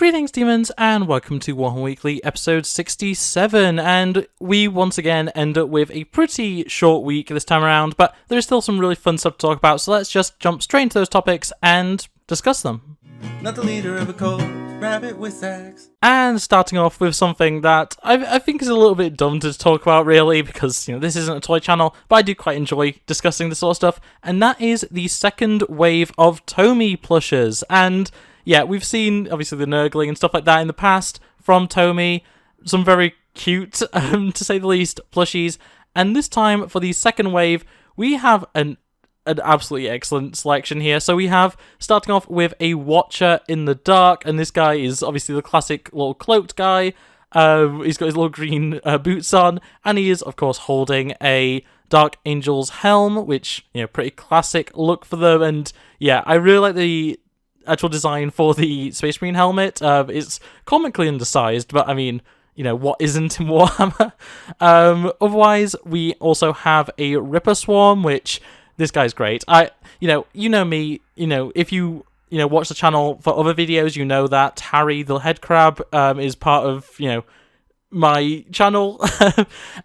Greetings, demons, and welcome to Warhammer Weekly, episode 67, and we once again end up with a pretty short week this time around, but there is still some really fun stuff to talk about, so let's just jump straight into those topics and discuss them. Not the leader of a cult, RabbitWithAxe. And starting off with something that I think is a little bit dumb to talk about, really, because, this isn't a toy channel, but I do quite enjoy discussing this sort of stuff, and that is the second wave of Tomy plushes, and yeah, we've seen, obviously, the Nurgling and stuff like that in the past from Tomy. Some very cute, to say the least, plushies. And this time, for the second wave, we have an absolutely excellent selection here. So we have, starting off with a Watcher in the Dark. And this guy is obviously the classic little cloaked guy. He's got his little green boots on. And he is, of course, holding a Dark Angel's helm, which, pretty classic look for them. And yeah, I really like the actual design for the Space Marine helmet. It's comically undersized, but I mean, what isn't in Warhammer? Otherwise, we also have a Ripper Swarm, which this guy's great. You know me, if you watch the channel for other videos, you know that Harry the head crab is part of my channel.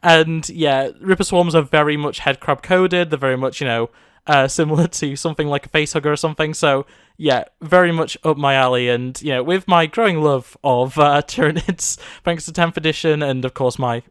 And yeah, Ripper Swarms are very much head crab coded. They're very much similar to something like a facehugger or something. So yeah, very much up my alley, and with my growing love of Tyranids, thanks to 10th edition, and of course my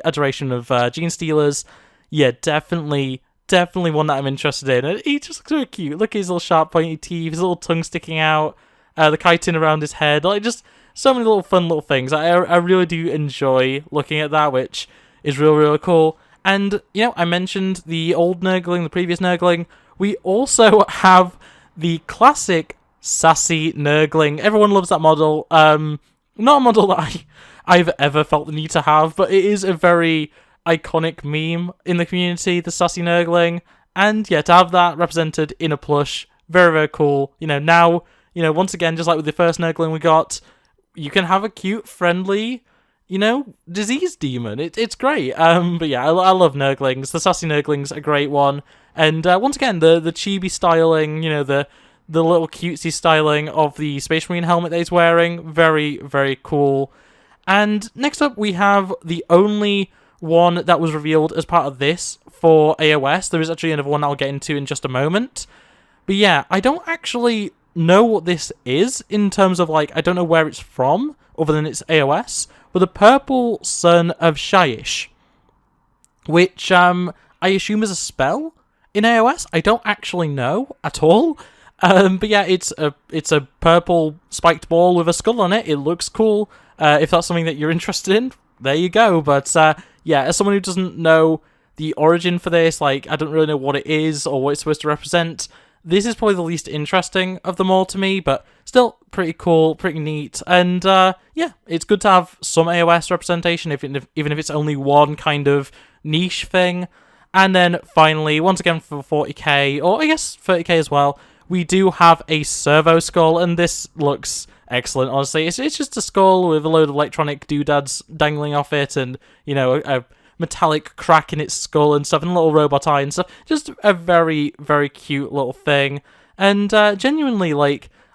adoration of Genestealers, yeah, definitely one that I'm interested in. And he just looks so cute. Look at his little sharp pointy teeth, his little tongue sticking out, the chitin around his head, like just so many little fun little things. I really do enjoy looking at that, which is really cool. And I mentioned the old Nurgling, the previous Nurgling. We also have the classic sassy Nurgling. Everyone loves that model. Not a model that I've ever felt the need to have, but it is a very iconic meme in the community, the sassy Nurgling. And yeah, to have that represented in a plush, very cool. Now, once again, just like with the first Nurgling we got, you can have a cute, friendly, disease demon. It's great. But yeah, I love Nurglings. The sassy Nurgling's a great one. And once again, the chibi styling, the little cutesy styling of the Space Marine helmet that he's wearing, very cool. And next up, we have the only one that was revealed as part of this for AOS. There is actually another one I'll get into in just a moment. But yeah, I don't actually know what this is in terms of, I don't know where it's from, other than it's AOS. But the Purple Son of Shyish, which I assume is a spell in AOS. I don't actually know at all. But yeah, it's a purple spiked ball with a skull on it. It looks cool. If that's something that you're interested in, there you go. But yeah, as someone who doesn't know the origin for this, I don't really know what it is or what it's supposed to represent, this is probably the least interesting of them all to me, but still pretty cool, pretty neat. And yeah, it's good to have some AOS representation, even if it's only one kind of niche thing. And then finally, once again for 40k, or I guess 30k as well, we do have a servo skull, and this looks excellent, honestly. It's just a skull with a load of electronic doodads dangling off it, and, a metallic crack in its skull and stuff, and a little robot eye and stuff. Just a very cute little thing. And genuinely,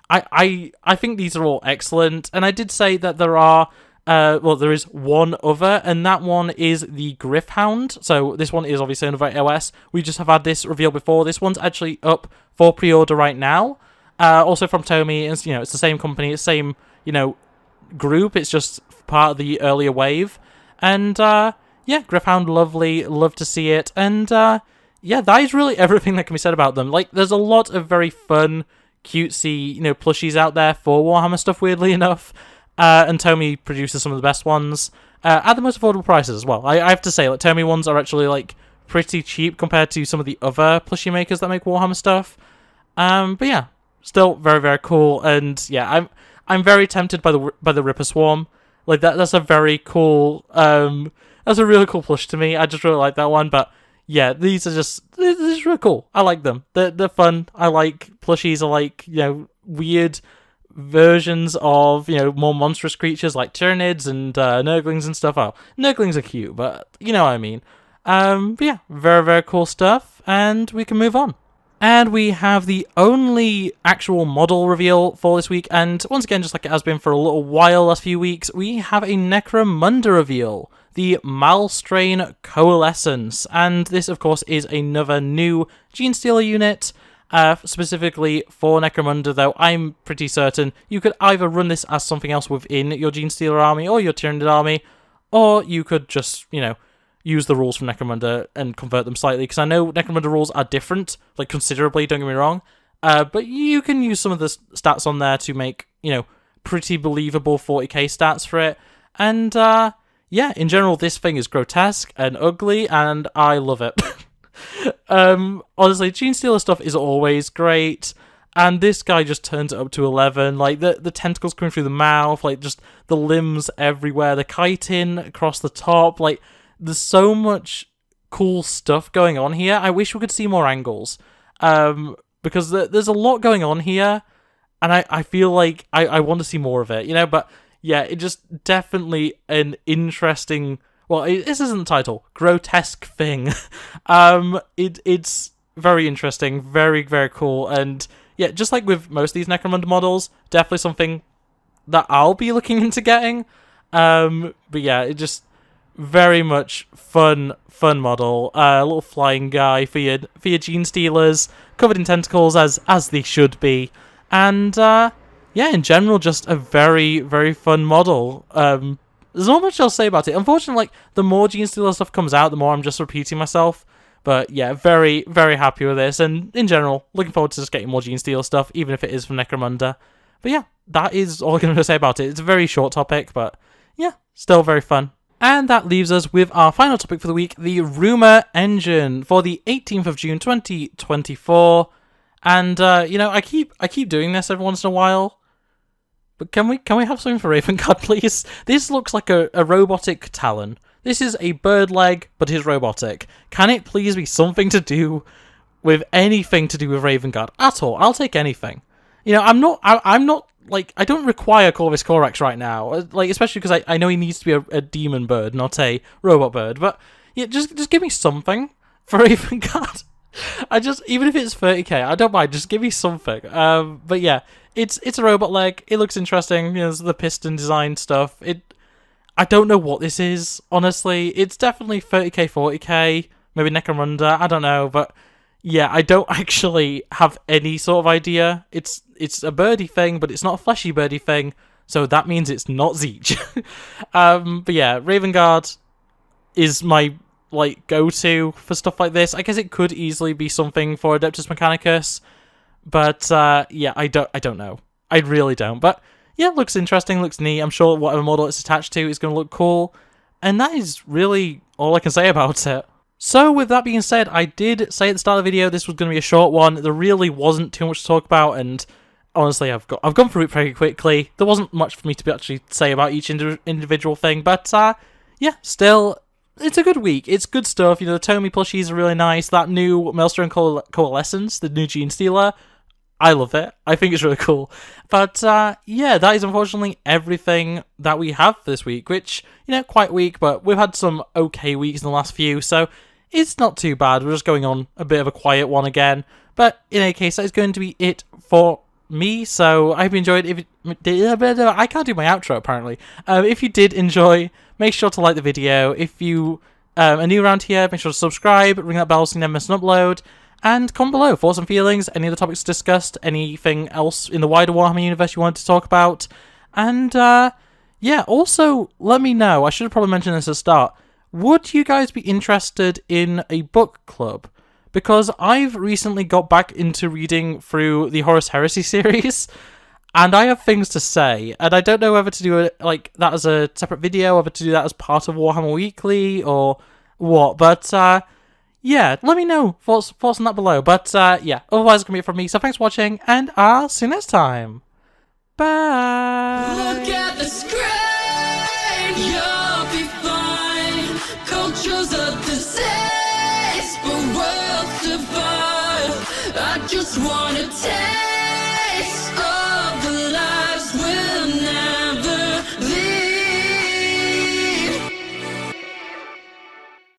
I think these are all excellent. And I did say that there are, there is one other, and that one is the Gryph-hound. So this one is obviously another AOS. We just have had this revealed before. This one's actually up for pre-order right now. Also from Tomy, it's the same company, it's the same, group. It's just part of the earlier wave. And yeah, Gryph-hound, lovely, love to see it. And yeah, that is really everything that can be said about them. There's a lot of very fun, cutesy, plushies out there for Warhammer stuff, weirdly enough. And Tomy produces some of the best ones at the most affordable prices as well. I have to say, Tomy ones are actually pretty cheap compared to some of the other plushie makers that make Warhammer stuff. But yeah, still very cool. And yeah, I'm very tempted by the Ripper Swarm. That's a very cool. That's a really cool plush to me. I just really like that one. But yeah, these are just really cool. I like them. They're fun. I like plushies. I like weird versions of more monstrous creatures like Tyranids and Nurglings and stuff. Oh, Nurglings are cute, but you know what I mean. But yeah, very cool stuff, and we can move on. And we have the only actual model reveal for this week, and once again, just like it has been for a little while last few weeks, we have a Necromunda reveal, the Malstrain Coalescence, and this of course is another new Genestealer unit, specifically for Necromunda, though I'm pretty certain you could either run this as something else within your Genestealer army or your Tyrannid army, or you could just, use the rules from Necromunda and convert them slightly, because I know Necromunda rules are different, like considerably, don't get me wrong, but you can use some of the stats on there to make, pretty believable 40k stats for it, and yeah, in general, this thing is grotesque and ugly, and I love it. Honestly, Genestealer stuff is always great, and this guy just turns it up to 11, like, the tentacles coming through the mouth, like, just the limbs everywhere, the chitin across the top, like, there's so much cool stuff going on here. I wish we could see more angles, because there's a lot going on here, and I feel like I want to see more of it, but yeah, it just definitely an interesting, well, this isn't the title, grotesque thing. It's very interesting, very, very cool, and yeah, just like with most of these Necromunda models, definitely something that I'll be looking into getting, but yeah, it just very much fun model. A little flying guy for your Genestealers, covered in tentacles as they should be, and yeah, in general, just a very, very fun model. There's not much else to say about it. Unfortunately, like, the more Genestealer stuff comes out, the more I'm just repeating myself. But yeah, very, very happy with this, and in general, looking forward to just getting more Genestealer stuff, even if it is from Necromunda. But yeah, that is all I'm going to say about it. It's a very short topic, but yeah, still very fun. And that leaves us with our final topic for the week, the Rumour Engine for the 18th of June 2024. And I keep doing this every once in a while, but can we have something for Raven God, please? This looks like a robotic Talon. This is a bird leg, but is robotic. Can it please be something to do with anything to do with Raven God at all? I'll take anything. I'm not like, I don't require Corvus Corax right now, like, especially because I know he needs to be a demon bird, not a robot bird, but yeah, just give me something for Raven God. Even if it's 30k, I don't mind, just give me something. But yeah, it's a robot leg, it looks interesting, there's the piston design stuff, I don't know what this is, honestly. It's definitely 30k, 40k, maybe Necromunda, I don't know, but yeah, I don't actually have any sort of idea. It's a birdie thing, but it's not a fleshy birdie thing, so that means it's not Zeech. But yeah, Raven Guard is my, like, go-to for stuff like this. I guess it could easily be something for Adeptus Mechanicus, but yeah, I don't know. I really don't. But yeah, looks interesting, looks neat. I'm sure whatever model it's attached to is going to look cool, and that is really all I can say about it. So with that being said, I did say at the start of the video this was going to be a short one. There really wasn't too much to talk about, and honestly, I've gone through it pretty quickly. There wasn't much for me to actually say about each individual thing, but yeah, still, it's a good week. It's good stuff. The Tomy plushies are really nice. That new Malstrain Coalescence, the new Genestealer, I love it. I think it's really cool. But yeah, that is unfortunately everything that we have for this week, which, quite weak, but we've had some okay weeks in the last few, so it's not too bad. We're just going on a bit of a quiet one again. But in any case, that is going to be it for me, so I hope you enjoyed. I can't do my outro, apparently. If you did enjoy, make sure to like the video. If you are new around here, make sure to subscribe, ring that bell so you never miss an upload, and comment below, thoughts and feelings, any other topics discussed, anything else in the wider Warhammer universe you wanted to talk about, and yeah, also, let me know, I should have probably mentioned this at the start, would you guys be interested in a book club? Because I've recently got back into reading through the Horus Heresy series, and I have things to say, and I don't know whether to do it like that as a separate video, whether to do that as part of Warhammer Weekly, or what, but yeah, let me know, thoughts on that below, but yeah, otherwise it's going to be it from me, so thanks for watching, and I'll see you next time. Bye! Look at the screen, you'll be fine. Culture's a disease, but we'll survive. I just wanna take